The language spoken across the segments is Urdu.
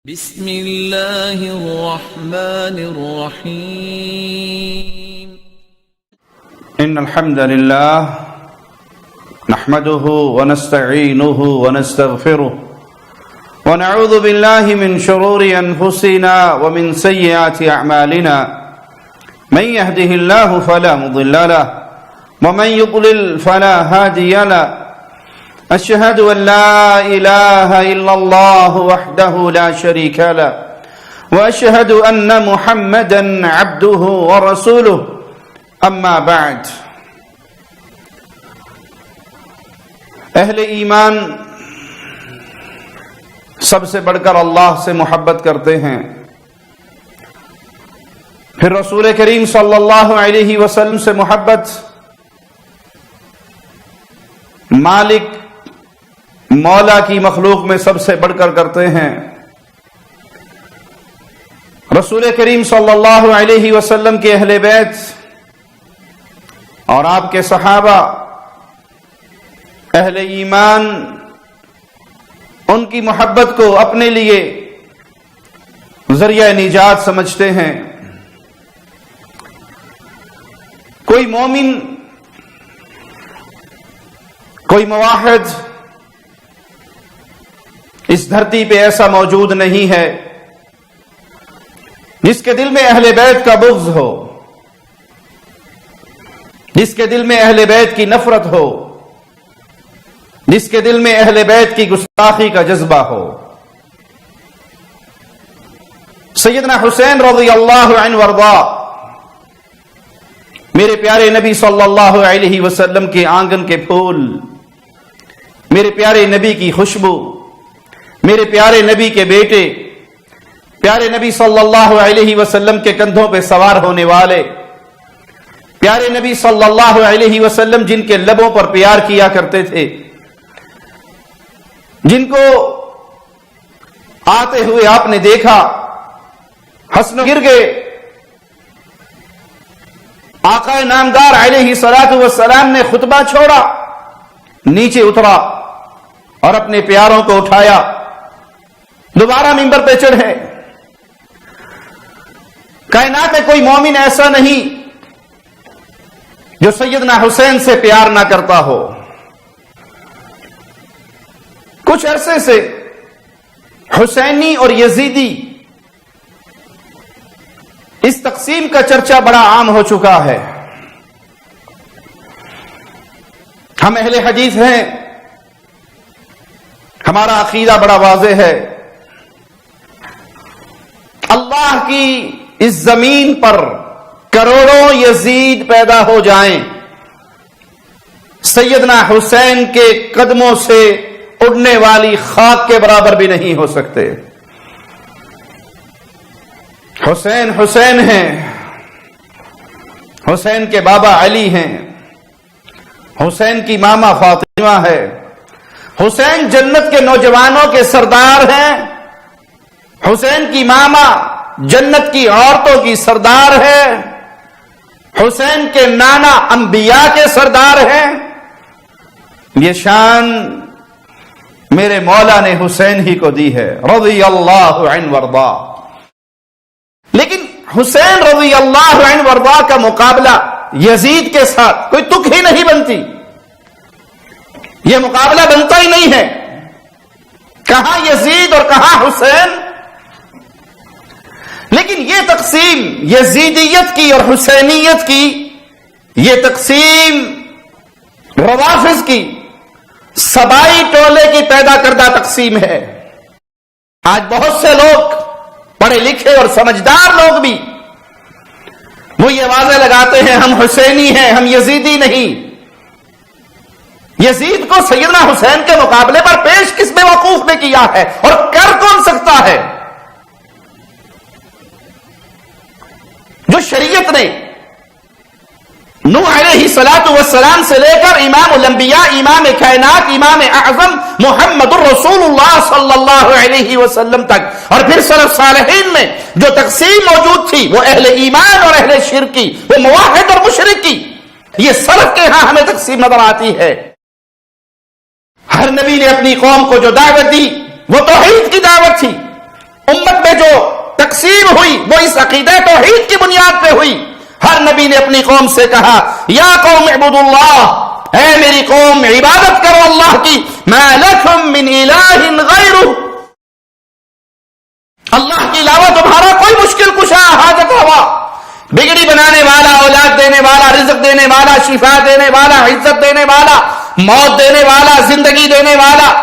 بسم اللہ الرحمن الرحیم ان الحمد للہ نحمده ونستعینه ونستغفره ونعوذ باللہ من شرور انفسنا ومن سیئات اعمالنا من يهده الله فلا مضل له ومن يضلل فلا هادي له أشهد أن لا إله إلا الله وحده لا شريك له وأشهد أن محمدا عبده ورسوله أما بعد اہل ایمان سب سے بڑھ کر اللہ سے محبت کرتے ہیں، پھر رسول کریم صلی اللہ علیہ وسلم سے محبت، مالک مولا کی مخلوق میں سب سے بڑھ کر کرتے ہیں۔ رسول کریم صلی اللہ علیہ وسلم کے اہل بیت اور آپ کے صحابہ اہل ایمان ان کی محبت کو اپنے لیے ذریعہ نجات سمجھتے ہیں۔ کوئی مومن، کوئی موحد اس دھرتی پہ ایسا موجود نہیں ہے جس کے دل میں اہل بیت کا بغض ہو، جس کے دل میں اہل بیت کی نفرت ہو، جس کے دل میں اہل بیت کی گستاخی کا جذبہ ہو۔ سیدنا حسین رضی اللہ عنہ وارضاہ میرے پیارے نبی صلی اللہ علیہ وسلم کے آنگن کے پھول، میرے پیارے نبی کی خوشبو، میرے پیارے نبی کے بیٹے، پیارے نبی صلی اللہ علیہ وسلم کے کندھوں پہ سوار ہونے والے، پیارے نبی صلی اللہ علیہ وسلم جن کے لبوں پر پیار کیا کرتے تھے، جن کو آتے ہوئے آپ نے دیکھا، حسن گر گئے، آقا نامدار علیہ الصلوۃ والسلام نے خطبہ چھوڑا، نیچے اترا اور اپنے پیاروں کو اٹھایا، دوبارہ منبر پہ چڑھے۔ کائنات میں کوئی مومن ایسا نہیں جو سیدنا حسین سے پیار نہ کرتا ہو۔ کچھ عرصے سے حسینی اور یزیدی اس تقسیم کا چرچا بڑا عام ہو چکا ہے۔ ہم اہل حدیث ہیں، ہمارا عقیدہ بڑا واضح ہے۔ اللہ کی اس زمین پر کروڑوں یزید پیدا ہو جائیں، سیدنا حسین کے قدموں سے اڑنے والی خاک کے برابر بھی نہیں ہو سکتے۔ حسین حسین ہیں، حسین کے بابا علی ہیں، حسین کی ماما فاطمہ ہے، حسین جنت کے نوجوانوں کے سردار ہیں، حسین کی ماما جنت کی عورتوں کی سردار ہے، حسین کے نانا انبیاء کے سردار ہیں۔ یہ شان میرے مولا نے حسین ہی کو دی ہے رضی اللہ عنہ وارضاہ۔ لیکن حسین رضی اللہ عنہ وارضاہ کا مقابلہ یزید کے ساتھ کوئی تک ہی نہیں بنتی، یہ مقابلہ بنتا ہی نہیں ہے۔ کہاں یزید اور کہاں حسین؟ لیکن یہ تقسیم یزیدیت کی اور حسینیت کی، یہ تقسیم روافض کی، سبائی ٹولے کی پیدا کردہ تقسیم ہے۔ آج بہت سے لوگ پڑھے لکھے اور سمجھدار لوگ بھی وہ یہ واضح لگاتے ہیں ہم حسینی ہیں، ہم یزیدی نہیں۔ یزید کو سیدنا حسین کے مقابلے پر پیش کس بیوقوف نے کیا ہے اور کر کون سکتا ہے؟ جو شریعت نے نوح علیہ الصلوۃ والسلام سے لے کر امام الانبیاء، امام کائنات، امام اعظم محمد الرسول اللہ صلی اللہ علیہ وسلم تک، اور پھر سلف صالحین میں جو تقسیم موجود تھی، وہ اہل ایمان اور اہل شرک کی، وہ موحد اور مشرک کی، یہ سلف کے ہاں ہمیں تقسیم نظر آتی ہے۔ ہر نبی نے اپنی قوم کو جو دعوت دی وہ توحید کی دعوت تھی۔ تقسیم ہوئی وہ اس عقیدہ توحید کی بنیاد پہ ہوئی. ہر نبی نے اپنی قوم سے کہا یا قوم اعبدوا اللہ، اے میری قوم عبادت کرو اللہ کی، ما لکم من الہ غیرہ، اللہ کے علاوہ تمہارا کوئی مشکل کشا حاجت ہوا، بگڑی بنانے والا، اولاد دینے والا، رزق دینے والا، شفا دینے والا، عزت دینے والا، موت دینے والا، زندگی دینے والا،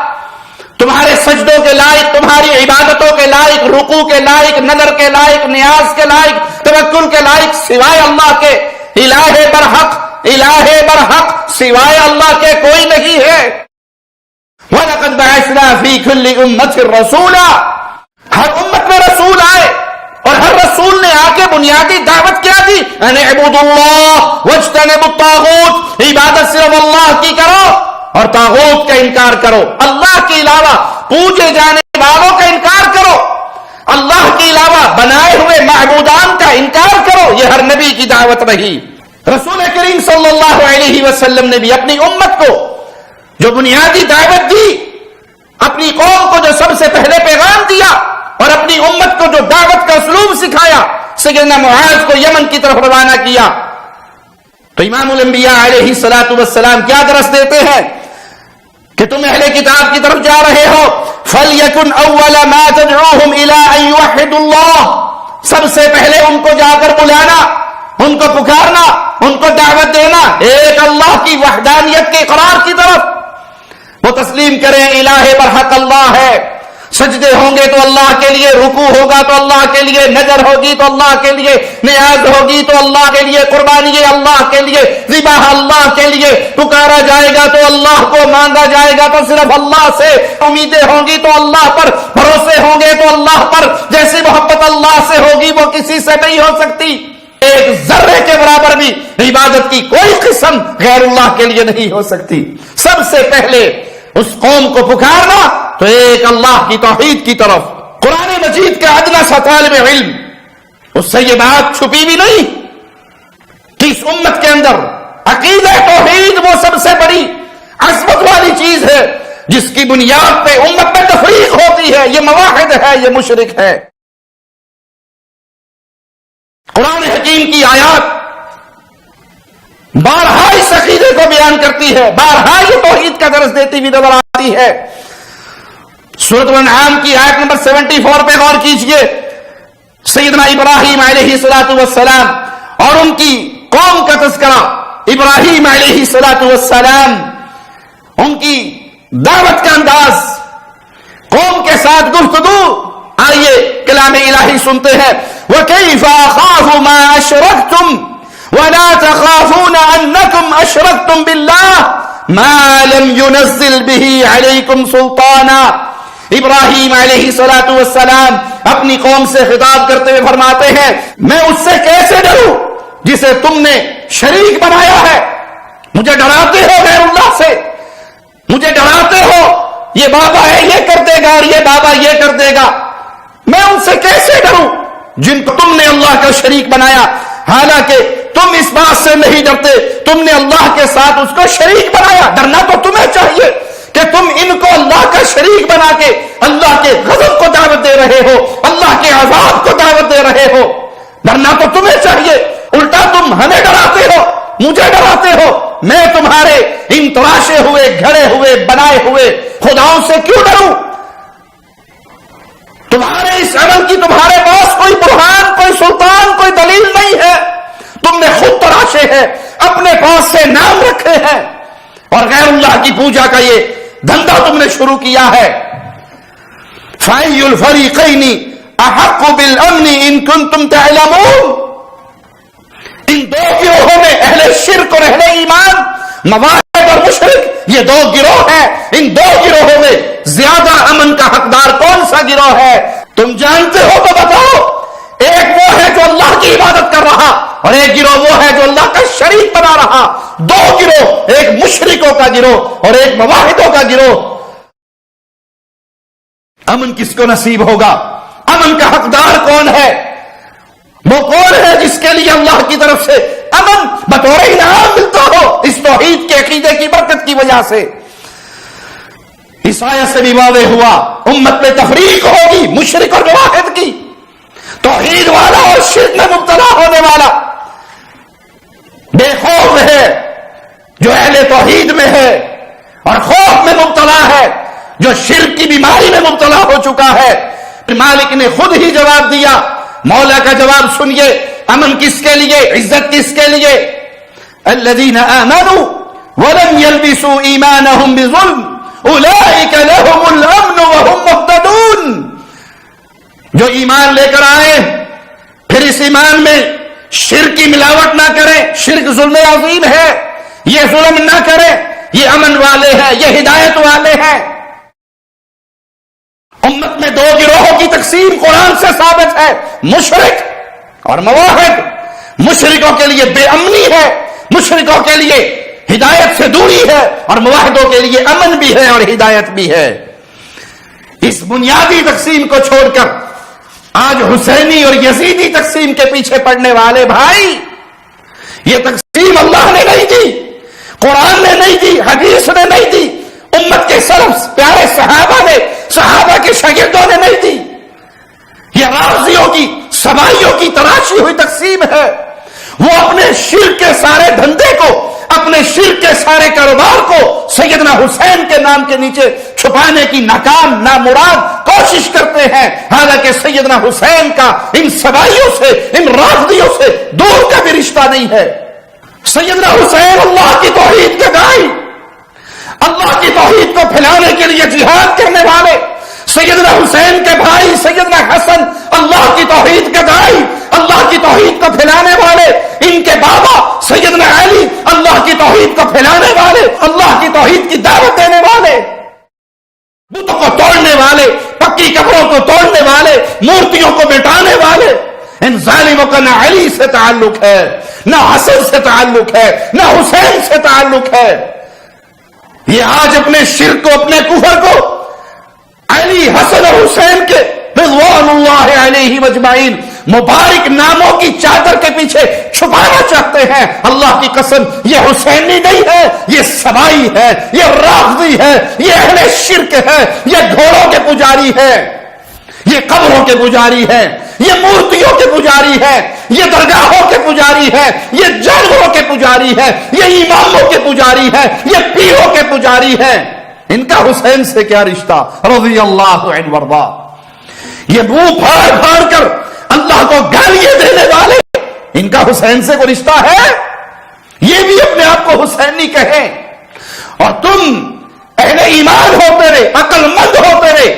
تمہارے سجدوں کے لائق، تمہاری عبادتوں کے لائق، رکوع کے لائق، نظر کے لائق، نیاز کے لائق، توکل کے لائق سوائے اللہ کے الہ برحق سوائے اللہ کے کوئی نہیں ہے. وَلَقَدْ بَعَثْنَا فِي كُلِّ أُمَّةٍ رَسُولًا، ہر امت میں رسول آئے اور ہر رسول نے آ کے بنیادی دعوت کیا دی، ان اعبدوا اللہ واجتنبوا الطاغوت، عبادت صرف اللہ کی کرو اور طاغوت کا انکار کرو، اللہ کے علاوہ پوجے جانے والوں کا انکار کرو، اللہ کے علاوہ بنائے ہوئے معبودان کا انکار کرو. یہ ہر نبی کی دعوت رہی. رسول کریم صلی اللہ علیہ وسلم نے بھی اپنی امت کو جو بنیادی دعوت دی، اپنی قوم کو جو سب سے پہلے پیغام دیا اور اپنی امت کو جو دعوت کا اسلوب سکھایا، سیدنا معاذ کو یمن کی طرف روانہ کیا. تو امام الانبیاء علیہ الصلوۃ والسلام کیا درس دیتے ہیں کہ تم اہل کتاب کی طرف جا رہے ہو، فَلْيَكُنْ أَوَّلَ مَا تَدْعُوهُمْ إِلَىٰ أَن يُوحِّدُوا اللَّهَ، سب سے پہلے ان کو جا کر بلانا، ان کو پکارنا، ان کو دعوت دینا ایک اللہ کی وحدانیت کے اقرار کی طرف. وہ تسلیم کریں الہ برحق اللہ ہے، سجدے ہوں گے تو اللہ کے لیے، رکوع ہوگا تو اللہ کے لیے، نظر ہوگی تو اللہ کے لیے، نیاز ہوگی تو اللہ کے لیے، قربانی اللہ کے لیے، ذبح اللہ کے لیے، پکارا جائے گا تو اللہ کو، مانگا جائے گا تو صرف اللہ سے، امیدیں ہوں گی تو اللہ پر، بھروسے ہوں گے تو اللہ پر. جیسی محبت اللہ سے ہوگی وہ کسی سے نہیں ہو سکتی. ایک ذرے کے برابر بھی عبادت کی کوئی قسم غیر اللہ کے لیے نہیں ہو سکتی. سب سے پہلے اس قوم کو پکارنا تو ایک اللہ کی توحید کی طرف. قرآن مجید کا ادنا سا طالب علم، اس سے یہ بات چھپی بھی نہیں کہ اس امت کے اندر عقیدہ توحید وہ سب سے بڑی عظمت والی چیز ہے جس کی بنیاد پہ امت میں تفریق ہوتی ہے. یہ مواحد ہے، یہ مشرک ہے. قرآن حکیم کی آیات بارہا اس عقیدے کو بیان کرتی ہے، بارہا یہ توحید کا درس دیتی ہوئی نظر آتی ہے. سورۃ الانعام کی آیت نمبر 74 پہ غور کیجئے. سیدنا ابراہیم علیہ الصلوۃ والسلام اور ان کی قوم کا تذکرہ. ابراہیم علیہ الصلوۃ والسلام، ان کی دعوت کا انداز، قوم کے ساتھ گفتگو. آئیے کلام الہی سنتے ہیں. وَكَيْفَ أَخَافُ مَا أَشْرَكْتُمْ وَلَا تَخَافُونَ أَنَّكُمْ أَشْرَكْتُمْ بِاللَّهِ مَا لَمْ يُنَزِّلْ بِهِ عَلَيْكُمْ سُلْطَانًا. ابراہیم علیہ الصلوۃ والسلام اپنی قوم سے خطاب کرتے ہوئے فرماتے ہیں، میں اس سے کیسے ڈروں جسے تم نے شریک بنایا ہے. مجھے ڈراتے ہو غیر اللہ سے، مجھے ڈراتے ہو یہ بابا ہے یہ کر دے گا اور یہ بابا یہ کر دے گا. میں ان سے کیسے ڈروں جن کو تم نے اللہ کا شریک بنایا، حالانکہ تم اس بات سے نہیں ڈرتے، تم نے اللہ کے ساتھ اس کو شریک بنایا. ڈرنا تو تمہیں چاہیے کہ تم ان کو اللہ کا شریک بنا کے اللہ کے غضب کو دعوت دے رہے ہو، اللہ کے عذاب کو دعوت دے رہے ہو. ڈرنا تو تمہیں چاہیے، الٹا تم ہمیں ڈراتے ہو، مجھے ڈراتے ہو. میں تمہارے ان تراشے ہوئے، گھڑے ہوئے، بنائے ہوئے خداؤں سے کیوں ڈروں؟ تمہارے اس عمل کی تمہارے پاس کوئی برہان، کوئی سلطان، کوئی دلیل نہیں ہے. تم نے خود تراشے ہیں، اپنے پاس سے نام رکھے ہیں اور غیر اللہ کی پوجا کا یہ دھندا تم نے شروع کیا ہے. فَأَيُّ الْفَرِيقَيْنِ أَحَقُّ بِالْأَمْنِ إِن كُنتُمْ تَعْلَمُونَ. ان دو گروہوں میں اہل شرک اور اہل ایمان، مواحد اور مشرک، یہ دو گروہ ہیں. ان دو گروہوں میں زیادہ امن کا حقدار کون سا گروہ ہے؟ تم جانتے ہو تو بتاؤ. ایک وہ ہے جو اللہ کی عبادت کر رہا اور ایک گروہ وہ ہے جو اللہ کا شریک بنا رہا. دو گروہ، ایک مشرکوں کا گروہ اور ایک مواحدوں کا گروہ. امن کس کو نصیب ہوگا؟ امن کا حقدار کون ہے؟ وہ کون ہے جس کے لیے اللہ کی طرف سے امن بطور انعام ملتا ہو اس توحید کے عقیدے کی برکت کی وجہ سے؟ اس آیت سے بھی واضح ہوا امت میں تفریق ہوگی مشرک اور مواحد کی. توحید والا اور شرک میں مبتلا ہونے والا بے خوف ہے جو اہل توحید میں ہے، اور خوف میں مبتلا ہے جو شرک کی بیماری میں مبتلا ہو چکا ہے۔ مالک نے خود ہی جواب دیا، مولا کا جواب سنیے، امن کس کے لیے، عزت کس کے لیے؟ الذین آمنوا ولم يلبسوا ایمانهم بظلم اولئک لهم الامن وهم مهتدون۔ جو ایمان لے کر آئے پھر اس ایمان میں شرک کی ملاوٹ نہ کریں، شرک ظلم عظیم ہے، یہ ظلم نہ کریں، یہ امن والے ہیں، یہ ہدایت والے ہیں۔ امت میں دو گروہوں کی تقسیم قرآن سے ثابت ہے، مشرک اور موحد۔ مشرکوں کے لیے بے امنی ہے، مشرکوں کے لیے ہدایت سے دوری ہے، اور موحدوں کے لیے امن بھی ہے اور ہدایت بھی ہے۔ اس بنیادی تقسیم کو چھوڑ کر آج حسینی اور یزیدی تقسیم کے پیچھے پڑنے والے بھائی، یہ تقسیم اللہ نے نہیں دی، قرآن نے نہیں دی، حدیث نے نہیں دی، امت کے سلف پیارے صحابہ نے، صحابہ کے شاگردوں نے نہیں دی۔ یہ رافضیوں کی، سبائیوں کی تراشی ہوئی تقسیم ہے۔ وہ اپنے شرک کے سارے دھندے کو، اپنے شرک کے سارے کاروبار کو سیدنا حسین کے نام کے نیچے چھپانے کی ناکام نامراد کوشش کرتے ہیں، حالانکہ سیدنا حسین کا ان سبائیوں سے، ان رافضیوں سے دور کا بھی رشتہ نہیں ہے۔ سیدنا حسین اللہ کی توحید کے داعی، اللہ کی توحید کو پھیلانے کے لیے جہاد کرنے والے، سیدنا حسین کے بھائی سیدنا حسن اللہ کی توحید کے داعی، اللہ کی توحید کو پھیلانے والے، ان کے بابا سیدنا علی اللہ کی توحید کو پھیلانے والے، اللہ کی توحید کی دعوت دینے والے، بتوں کو توڑنے والے، پکی قبروں کو توڑنے والے، مورتیوں کو مٹانے والے۔ ان ظالموں کا نہ علی سے تعلق ہے، نہ حسن سے تعلق ہے، نہ حسین سے تعلق ہے۔ یہ آج اپنے شرک کو، اپنے کفر کو علی، حسن اور حسین کے رضوان اللہ علیہ مجمعین مبارک ناموں کی چادر کے پیچھے چھپانا چاہتے ہیں۔ اللہ کی قسم یہ حسینی نہیں ہے، یہ سبائی ہے، یہ رافضی ہے، یہ اہل شرک ہے، یہ گھوڑوں کے پجاری ہے، یہ قبروں کے پجاری ہے، یہ مورتیوں کے پجاری ہے، یہ درگاہوں کے پجاری ہے، یہ جانوروں کے پجاری ہے، یہ اماموں کے پجاری ہے، یہ پیروں کے پجاری ہے۔ ان کا حسین سے کیا رشتہ؟ رضی اللہ عنہ وارضا۔ یہ منہ پھاڑ پھاڑ کر اللہ کو گالیاں دینے والے، ان کا حسین سے کوئی رشتہ ہے؟ یہ بھی اپنے آپ کو حسینی کہیں، اور تم اہل ایمان ہوتے رہے، عقل مند ہوتے رہے،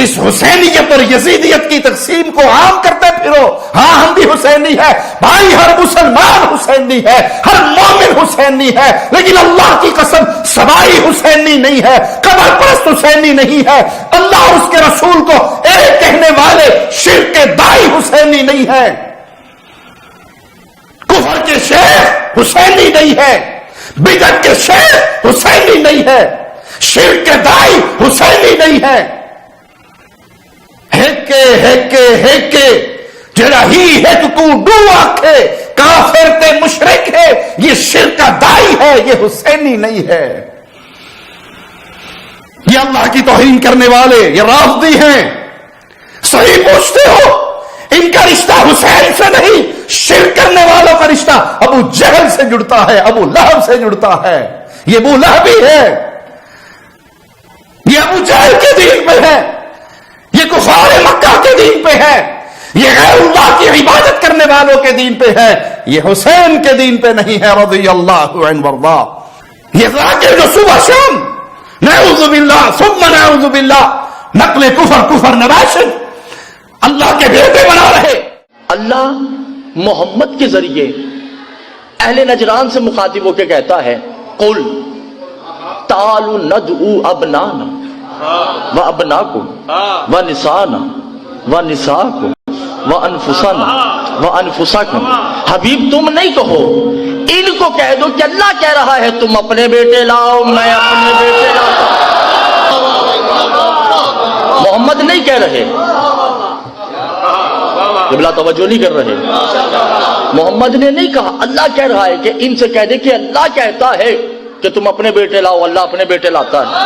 اس حسینیت اور یزیدیت کی تقسیم کو عام کرتے پھرو۔ ہاں ہم بھی حسینی ہے بھائی، ہر مسلمان حسینی ہے، ہر مومن حسینی ہے، لیکن اللہ کی قسم سبائی حسینی نہیں ہے، قبر پرست حسینی نہیں ہے، اللہ اور اس کے رسول کو ایک کہنے والے شرک کے داعی حسینی نہیں ہے، کفر کے شیخ حسینی نہیں ہے، بدعت کے شیخ حسینی نہیں ہے، شرک کے داعی حسینی نہیں ہے۔ ہیکے جڑا ہی ہیک کو ڈو آکھے، کافر تے مشرک ہے، یہ شرک کا داعی ہے، یہ حسینی نہیں ہے۔ یہ اللہ کی توہین کرنے والے، یہ رافضی ہیں۔ صحیح پوچھتے ہو، ان کا رشتہ حسین سے نہیں، شرک کرنے والوں کا رشتہ ابو جہل سے جڑتا ہے، ابو لہب سے جڑتا ہے۔ یہ ابو لہبی ہے، یہ ابو جہل کے دین پہ ہے، یہ کفار مکہ کے دین پہ ہے، یہ غیر اللہ کی عبادت کرنے والوں کے دین پہ ہے، یہ حسین کے دین پہ نہیں ہے رضی اللہ عنہ وارضا۔ یہ ذاکر جو صبح شام نعوذ باللہ ثم نعوذ باللہ نقل کفر نباشد اللہ کے بیٹے بنا رہے۔ اللہ محمد کے ذریعے اہل نجران سے مخاطب ہو کے کہتا ہے، قل تعالوا ندعو ابنانا وابناکم ونسانا ونساکم وانفسنا وانفسکم۔ حبیب تم نہیں کہو، ان کو کہہ دو کہ اللہ کہہ رہا ہے تم اپنے بیٹے لاؤ، میں اپنے بیٹے لاتا ہوں۔ محمد نہیں کہہ رہے، قبلہ توجہ نہیں کر رہے، محمد نے نہیں کہا، اللہ کہہ رہا ہے کہ ان سے کہہ دے کہ اللہ کہتا ہے کہ تم اپنے بیٹے لاؤ، اللہ اپنے بیٹے لاتا ہے۔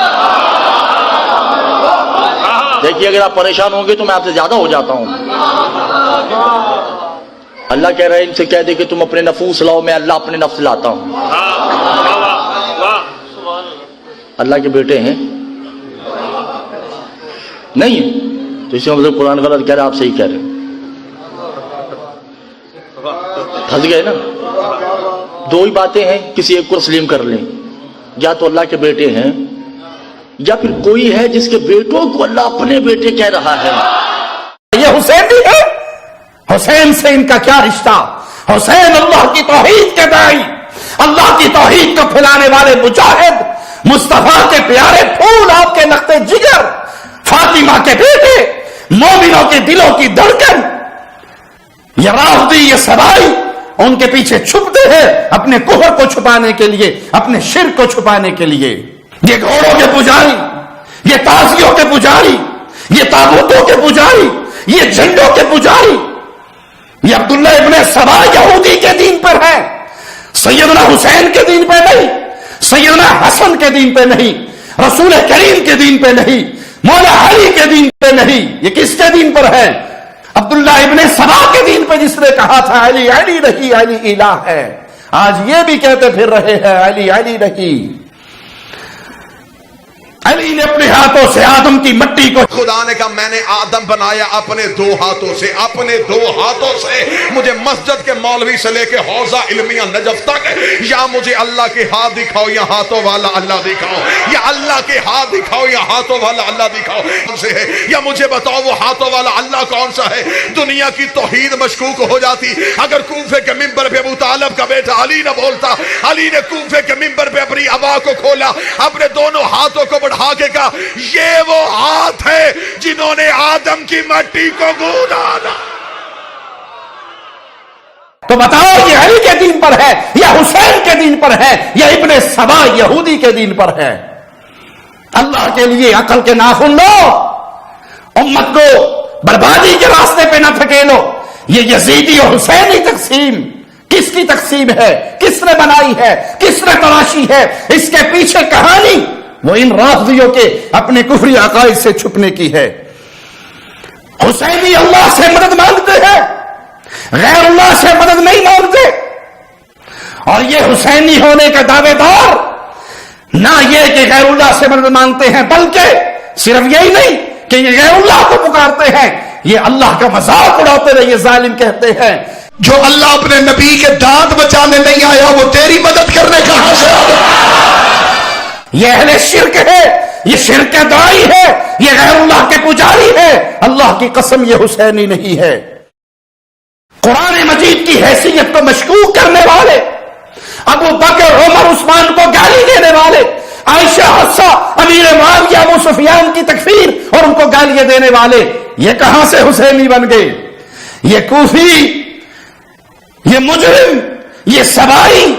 دیکھیے اگر آپ پریشان ہوں گے تو میں آپ سے زیادہ ہو جاتا ہوں۔ اللہ کہہ رہا ہے ان سے کہہ دے کہ تم اپنے نفوس لاؤ، میں اللہ اپنے نفس لاتا ہوں۔ اللہ کے بیٹے ہیں نہیں ہیں، تو اسی مطلب قرآن غلط کہہ رہا ہے، آپ صحیح کہہ رہے ہیں۔ پھنس گئے نا؟ دو ہی باتیں ہیں، کسی ایک کو تسلیم کر لیں، یا تو اللہ کے بیٹے ہیں یا پھر کوئی ہے جس کے بیٹوں کو اللہ اپنے بیٹے کہہ رہا ہے۔ یہ حسین بھی ہے، حسین سے ان کا کیا رشتہ؟ حسین اللہ کی توحید کے داعی، اللہ کی توحید کو پھیلانے والے مجاہد، مصطفیٰ کے پیارے پھول، آپ کے لخت جگر، فاطمہ کے بیٹے، مومنوں کے دلوں کی دھڑکن۔ یہ رافضی، یہ سبائی ان کے پیچھے چھپتے ہیں اپنے کفر کو چھپانے کے لیے، اپنے شرک کو چھپانے کے لیے۔ یہ گھوڑوں کے پجاری، یہ تازیوں کے پجاری، یہ تابوتوں کے پجاری، یہ جھنڈوں کے پجاری، یہ عبداللہ ابن سبا یہودی کے دین پر ہے، سیدنا حسین کے دین پہ نہیں، سیدنا حسن کے دین پہ نہیں، رسول کریم کے دین پہ نہیں، مولا علی کے دین پہ نہیں۔ یہ کس کے دین پر ہے؟ عبداللہ ابن سبا کے دین پہ، جس نے کہا تھا علی علی نہیں، علی الہ ہے۔ آج یہ بھی کہتے پھر رہے ہیں علی علی نہیں۔ علی نے اپنے ہاتھوں سے آدم کی مٹی کو، خدا نے کہا میں نے آدم بنایا اپنے دو ہاتھوں سے، اپنے دو ہاتھوں سے۔ مجھے مسجد کے مولوی سے لے کے حوزہ علمیہ نجف تک، یا مجھے اللہ کے ہاتھ دکھاؤ یا ہاتھوں والا اللہ دکھاؤ، یا اللہ کے ہاتھ دکھاؤ یا ہاتھوں والا اللہ دکھاؤ کون سے ہے، یا مجھے بتاؤ وہ ہاتھوں والا اللہ کون سا ہے۔ دنیا کی توحید مشکوک ہو جاتی اگر کوفے کے منبر پہ ابو طالب کا بیٹا علی نہ بولتا۔ علی نے کوفے کے منبر پہ اپنی عبا کو کھولا، اپنے دونوں ہاتھوں کو بڑھا کے کہا یہ وہ ہاتھ ہے جنہوں نے آدم کی مٹی کو گودا۔ تو بتاؤ یہ علی کے دین پر ہے یا حسین کے دین پر ہے یا ابن سبا یہودی کے دین پر ہے؟ اللہ کے لیے عقل کے ناخن لو، امت کو بربادی کے راستے پہ نہ پھکیلو۔ یہ یزیدی اور حسینی تقسیم کس کی تقسیم ہے؟ کس نے بنائی ہے؟ کس نے تراشی ہے؟ اس کے پیچھے کہانی وہ ان رافضیوں کے اپنے کفری عقائد سے چھپنے کی ہے۔ حسینی اللہ سے مدد مانگتے ہیں، غیر اللہ سے مدد نہیں مانگتے، اور یہ حسینی ہونے کا دعوے دار نہ یہ کہ غیر اللہ سے مدد مانگتے ہیں، بلکہ صرف یہی نہیں کہ یہ غیر اللہ کو پکارتے ہیں، یہ اللہ کا مذاق اڑاتے رہے۔ یہ ظالم کہتے ہیں جو اللہ اپنے نبی کے دانت بچانے نہیں آیا وہ تیری مدد کرنے کہاں سے آیا؟ یہ اہل شرک ہے، یہ شرک داعی ہے، یہ غیر اللہ کے پجاری ہے۔ اللہ کی قسم یہ حسینی نہیں ہے۔ قرآن مجید کی حیثیت کو مشکوک کرنے والے، ابو بکر عمر عثمان کو گالی دینے والے، عائشہ حفصہ امیر معاویہ ابو سفیان کی تکفیر اور ان کو گالیاں دینے والے، یہ کہاں سے حسینی بن گئے؟ یہ کوفی، یہ مجرم، یہ سبائی،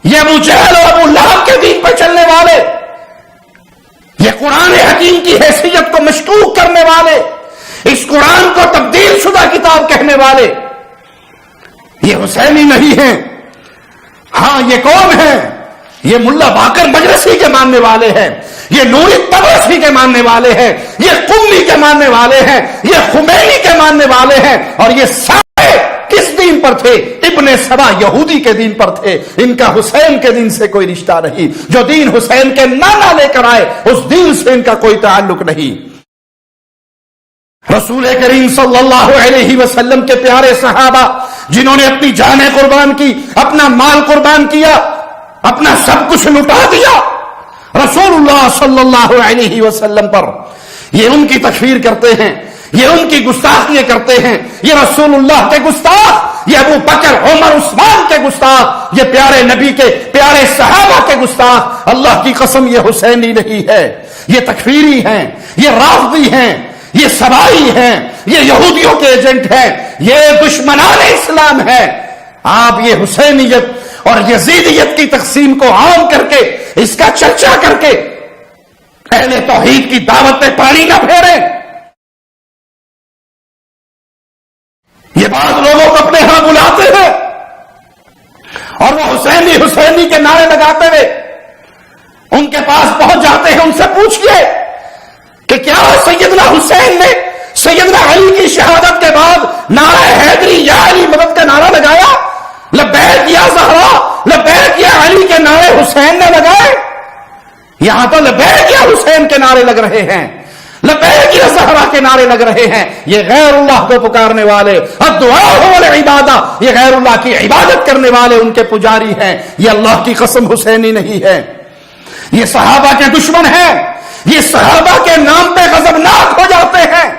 یہ ابو جہل اور ابو لہب کے دین پر چلنے والے، یہ قرآن حکیم کی حیثیت کو مشکوک کرنے والے، اس قرآن کو تبدیل شدہ کتاب کہنے والے، یہ حسینی نہیں ہیں۔ ہاں یہ کون ہے؟ یہ ملا باقر مجلسی کے ماننے والے ہیں، یہ نوری طبرسی کے ماننے والے ہیں، یہ قمی کے ماننے والے ہیں، یہ خمینی کے ماننے والے ہیں، اور یہ سارے کس دین پر تھے؟ ابن سبا یہودی کے دین پر تھے۔ ان کا حسین کے دین سے کوئی رشتہ نہیں۔ جو دین حسین کے نانا لے کر آئے اس دین سے ان کا کوئی تعلق نہیں۔ رسول کریم صلی اللہ علیہ وسلم کے پیارے صحابہ جنہوں نے اپنی جانیں قربان کی، اپنا مال قربان کیا، اپنا سب کچھ لٹا دیا رسول اللہ صلی اللہ علیہ وسلم پر، یہ ان کی تکفیر کرتے ہیں، یہ ان کی گستاخیاں کرتے ہیں، یہ رسول اللہ کے گستاخ، یہ ابو بکر عمر عثمان کے گستاخ، یہ پیارے نبی کے پیارے صحابہ کے گستاخ۔ اللہ کی قسم یہ حسینی نہیں ہے، یہ تکفیری ہیں، یہ رافضی ہیں، یہ سبائی ہیں، یہ یہودیوں کے ایجنٹ ہیں، یہ دشمنان اسلام ہیں۔ آپ یہ حسینیت اور یزیدیت کی تقسیم کو عام کر کے، اس کا چرچا کر کے اہل توحید کی دعوت پہ پانی نہ پھیریں۔ یہ بعض لوگوں کو اپنے ہاں بلاتے ہیں اور وہ حسینی حسینی کے نعرے لگاتے ہوئے ان کے پاس پہنچ جاتے ہیں، ان سے پوچھئے کہ کیا سیدنا حسین نے سیدنا علی کی شہادت کے بعد نعرہ یہاں تو لبیک یا حسین کے نعرے لگ رہے ہیں، لبیک یا زہرا کے نعرے لگ رہے ہیں. یہ غیر اللہ کو پکارنے والے، الدعاء والعبادہ، یہ غیر اللہ کی عبادت کرنے والے ان کے پجاری ہیں. یہ اللہ کی قسم حسینی نہیں ہے، یہ صحابہ کے دشمن ہیں، یہ صحابہ کے نام پہ غضبناک ہو جاتے ہیں.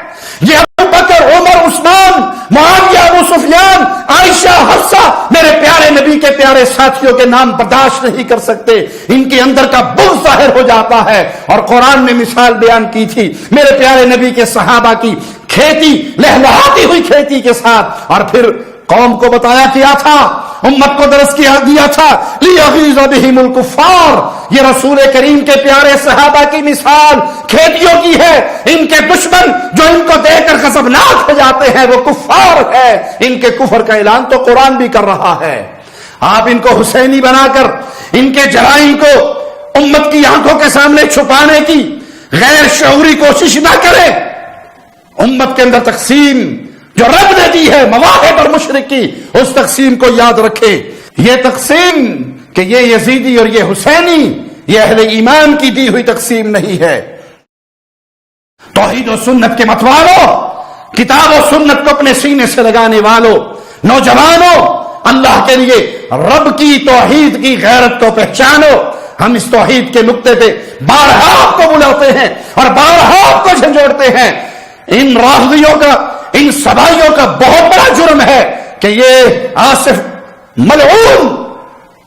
یہ ابو بکر، عمر، عثمان، معاویہ، ابو سفیان، عائشہ، حفصہ، میرے پیارے نبی کے پیارے ساتھیوں کے نام برداشت نہیں کر سکتے. ان کے اندر کا بغض ظاہر ہو جاتا ہے. اور قرآن نے مثال بیان کی تھی میرے پیارے نبی کے صحابہ کی، کھیتی، لہلہاتی ہوئی کھیتی کے ساتھ، اور پھر قوم کو بتایا کیا تھا، امت کو درس کیا دیا تھا، لیغیظ بہم الکفار. یہ رسول کریم کے پیارے صحابہ کی مثال کھیتیوں کی ہے. ان کے دشمن جو ان کو دیکھ کر غضبناک ہو جاتے ہیں وہ کفار ہے. ان کے کفر کا اعلان تو قرآن بھی کر رہا ہے. آپ ان کو حسینی بنا کر ان کے جرائم کو امت کی آنکھوں کے سامنے چھپانے کی غیر شعوری کوشش نہ کریں. امت کے اندر تقسیم جو رب نے دی ہے مواہب اور مشرق کی، اس تقسیم کو یاد رکھے. یہ تقسیم کہ یہ یزیدی اور یہ حسینی، یہ اہل ایمان کی دی ہوئی تقسیم نہیں ہے. توحید و سنت کے متوالوں، کتاب و سنت کو اپنے سینے سے لگانے والوں، نوجوانوں، اللہ کے لیے رب کی توحید کی غیرت کو پہچانو. ہم اس توحید کے نقطے پہ بارہا آپ کو بلاتے ہیں اور بارہا آپ کو جھنجھوڑتے ہیں. ان رافضیوں کا، ان سبائیوں کا بہت بڑا جرم ہے کہ یہ آصف ملعون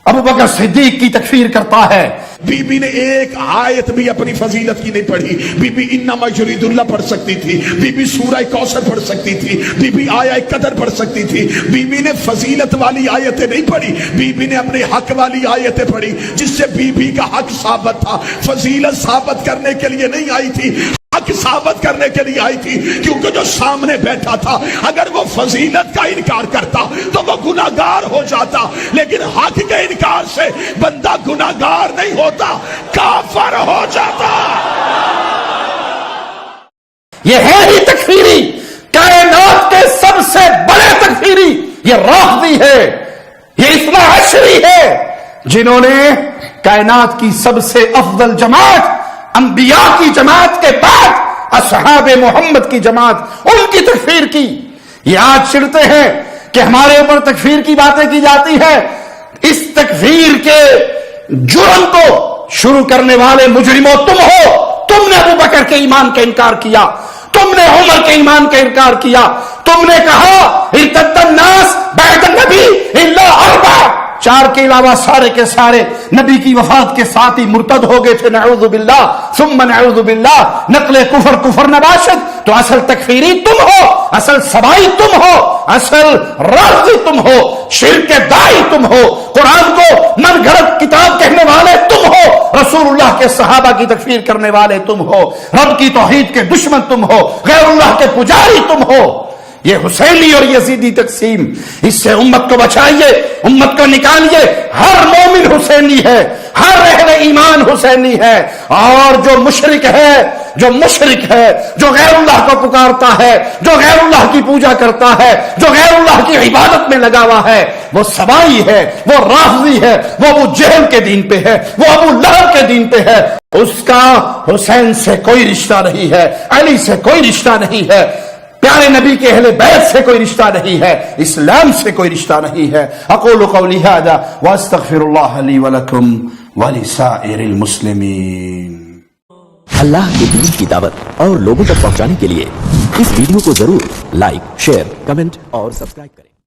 ابو بکر صدیق کی تکفیر کرتا ہے. بی بی نے ایک آیت بھی اپنی فضیلت کی نہیں پڑھی. بی بی انما یرید اللہ پڑھ سکتی تھی، بی بی سورہ کوثر پڑھ سکتی تھی، بی بی آیہ قدر پڑھ سکتی تھی. بی بی نے فضیلت والی آیتیں نہیں پڑھی، بی بی نے اپنے حق والی آیتیں پڑھی جس سے بی بی کا حق ثابت تھا. فضیلت ثابت کرنے کے لیے نہیں آئی تھی، حق ثابت کرنے کے لیے آئی تھی. کیونکہ جو سامنے بیٹھا تھا اگر وہ فضیلت کا انکار کرتا تو وہ گناہگار ہو جاتا، لیکن حق کے انکار سے بندہ گناہگار نہیں ہوتا، کافر ہو جاتا. یہ ہے ہی تکفیری، کائنات کے سب سے بڑے تکفیری یہ رافضی ہے، یہ اثنا عشری ہے، جنہوں نے کائنات کی سب سے افضل جماعت، انبیاء کی جماعت کے بعد اصحاب محمد کی جماعت، ان کی تکفیر کی. یہ آج چڑھتے ہیں کہ ہمارے اوپر تکفیر کی باتیں کی جاتی ہے. اس تکفیر کے جرم کو شروع کرنے والے مجرموں تم ہو. تم نے ابو بکر کے ایمان کا انکار کیا، تم نے عمر کے ایمان کا انکار کیا، تم نے کہا ارتد الناس بعد النبی الا اربع، 4 کے علاوہ سارے کے سارے نبی کی وفات کے ساتھ ہی مرتد ہو گئے تھے. نعوذ باللہ ثم نعوذ باللہ. نقل کفر نباشد. تو اصل تکفیری تم ہو، اصل سبائی تم ہو، اصل رافضی تم ہو، شرک کے داعی تم ہو، قرآن کو من گھڑت کتاب کہنے والے تم ہو، رسول اللہ کے صحابہ کی تکفیر کرنے والے تم ہو، رب کی توحید کے دشمن تم ہو، غیر اللہ کے پجاری تم ہو. یہ حسینی اور یزیدی تقسیم، اس سے امت کو بچائیے، امت کو نکالیے. ہر مومن حسینی ہے، ہر اہل ایمان حسینی ہے. اور جو مشرک ہے، جو مشرک ہے، جو غیر اللہ کو پکارتا ہے، جو غیر اللہ کی پوجا کرتا ہے، جو غیر اللہ کی عبادت میں لگا ہوا ہے، وہ سبائی ہے، وہ رافضی ہے، وہ ابو جہل کے دین پہ ہے، وہ ابو لہب کے دین پہ ہے. اس کا حسین سے کوئی رشتہ نہیں ہے، علی سے کوئی رشتہ نہیں ہے، پیارے نبی کے اہل بیت سے کوئی رشتہ نہیں ہے، اسلام سے کوئی رشتہ نہیں ہے. اقول قولی ھذا واستغفر اللہ لی ولکم ولسائر المسلمین. اللہ کے دین کی دعوت اور لوگوں تک پہنچانے کے لیے اس ویڈیو کو ضرور لائک، شیئر، کمنٹ اور سبسکرائب کریں.